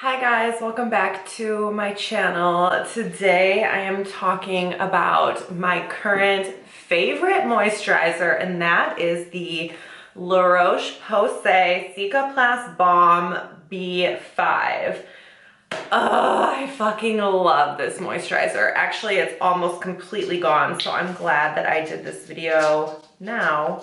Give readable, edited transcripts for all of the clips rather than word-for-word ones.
Hi guys, welcome back to my channel. Today I am talking about my current favorite moisturizer, and that is the Laroche Posay Cicaplast Baume B5. I fucking love this moisturizer. Actually, it's almost completely gone, so I'm glad that I did this video now.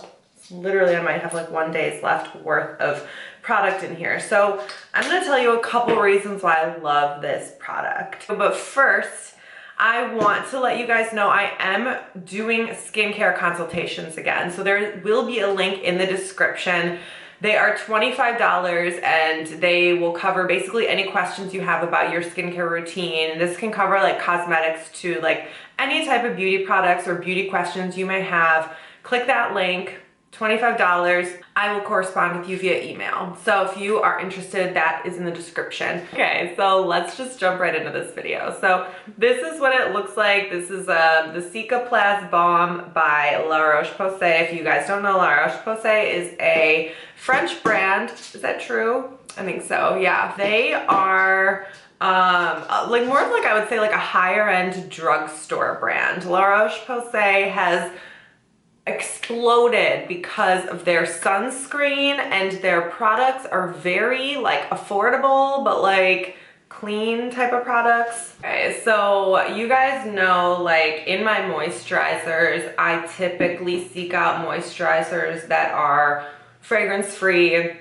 Literally, I might have like 1 day's left worth of product in here. So I'm going to tell you a couple reasons why I love this product. But first, I want to let you guys know I am doing skincare consultations again. So there will be a link in the description. They are $25 and they will cover basically any questions you have about your skincare routine. This can cover like cosmetics to like any type of beauty products or beauty questions you may have. Click that link. $25. I will correspond with you via email. So if you are interested, that is in the description. Okay, so let's just jump right into this video. So this is what it looks like. This is the Cicaplast Baume by Laroche Posay. If you guys don't know, Laroche Posay is a French brand. Is that true? I think so, yeah. They are like more of like, I would say like a higher end drugstore brand. Laroche Posay has exploded because of their sunscreen, and their products are very like affordable but like clean type of products. Okay, so you guys know like in my moisturizers, I typically seek out moisturizers that are fragrance free,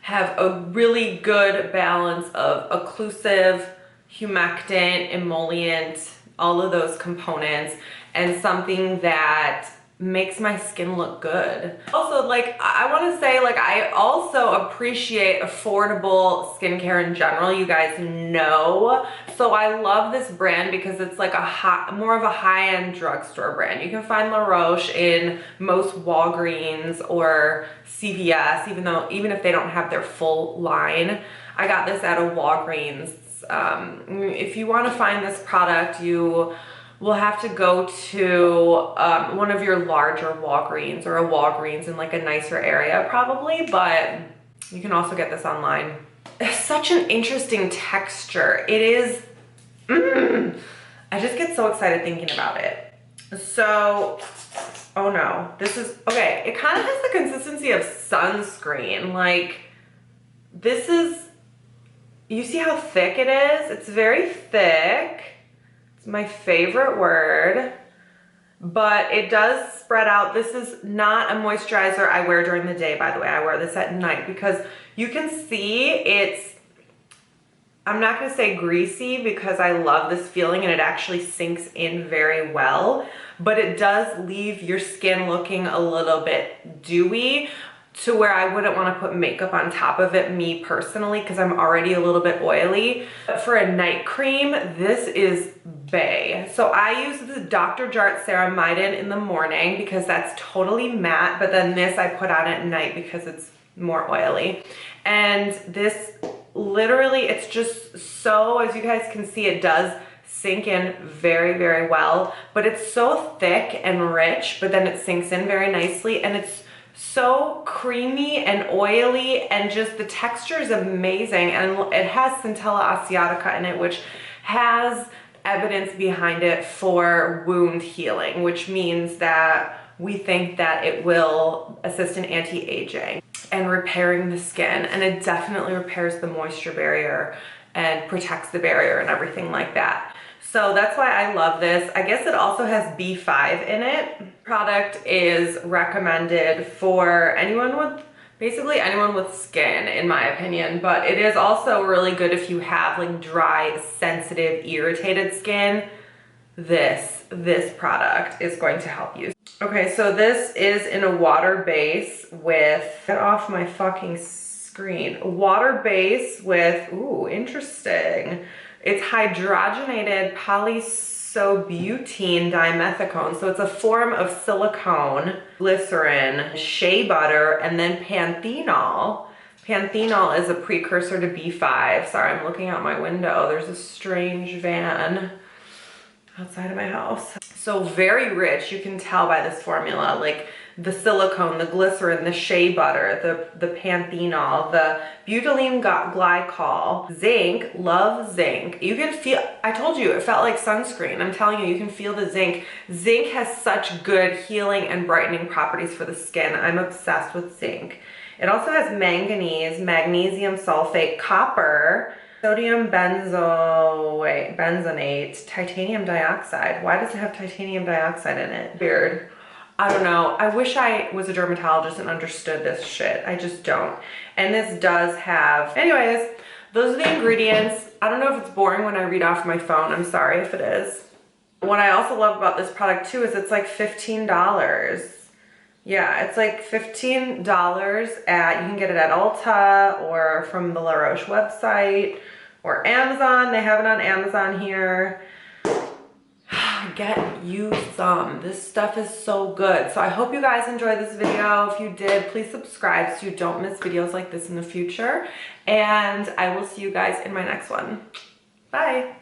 have a really good balance of occlusive, humectant, emollient, all of those components, and something that makes my skin look good. Also, like, I want to say, like, I also appreciate affordable skincare in general, you guys know. So I love this brand because it's like more of a high-end drugstore brand. You can find La Roche in most Walgreens or CVS, even if they don't have their full line. I got this at a Walgreens. If you want to find this product, you will have to go to one of your larger Walgreens or a Walgreens in like a nicer area probably, but you can also get this online. It's such an interesting texture. It is, I just get so excited thinking about it. So, oh no, this is, okay, it kind of has the consistency of sunscreen. Like, this is, you see how thick it is? It's very thick. It's my favorite word, but it does spread out. This is not a moisturizer I wear during the day, by the way. I wear this at night because you can see it's, I'm not gonna say greasy because I love this feeling and it actually sinks in very well, but it does leave your skin looking a little bit dewy, to where I wouldn't want to put makeup on top of it, me personally, because I'm already a little bit oily. But for a night cream, this is bae. So I use the Dr. Jart Ceramidin in the morning because that's totally matte, but then this I put on at night because it's more oily. And this literally, it's just so, as you guys can see, it does sink in very, very well, but it's so thick and rich, but then it sinks in very nicely, and it's so creamy and oily, and just the texture is amazing. And it has Centella asiatica in it, which has evidence behind it for wound healing, which means that we think that it will assist in anti-aging and repairing the skin, and it definitely repairs the moisture barrier and protects the barrier and everything like that. So that's why I love this. I guess it also has B5 in it. Product is recommended for anyone with, basically anyone with skin, in my opinion, but it is also really good if you have like dry, sensitive, irritated skin. This product is going to help you. Okay, so this is in a water base with, get off my fucking screen. Water base with, ooh, interesting. It's hydrogenated Polyisobutene dimethicone. So it's a form of silicone, glycerin, shea butter, and then panthenol. Panthenol is a precursor to B5. Sorry, I'm looking out my window. There's a strange van outside of my house. So very rich, you can tell by this formula. Like, the silicone, the glycerin, the shea butter, the panthenol, the butylene glycol, zinc, love zinc. You can feel, I told you, it felt like sunscreen. I'm telling you, you can feel the zinc. Zinc has such good healing and brightening properties for the skin. I'm obsessed with zinc. It also has manganese, magnesium sulfate, copper, sodium benzonate, titanium dioxide. Why does it have titanium dioxide in it? Weird. I don't know. I wish I was a dermatologist and understood this shit. I just don't. And this does have, anyways, those are the ingredients. I don't know if it's boring when I read off my phone. I'm sorry if it is. What I also love about this product too is it's like $15. Yeah, it's like $15 at, you can get it at Ulta or from the Laroche website or Amazon. They have it on Amazon here. Get you some. This stuff is so good. So I hope you guys enjoyed this video. If you did, please subscribe so you don't miss videos like this in the future. And I will see you guys in my next one. Bye.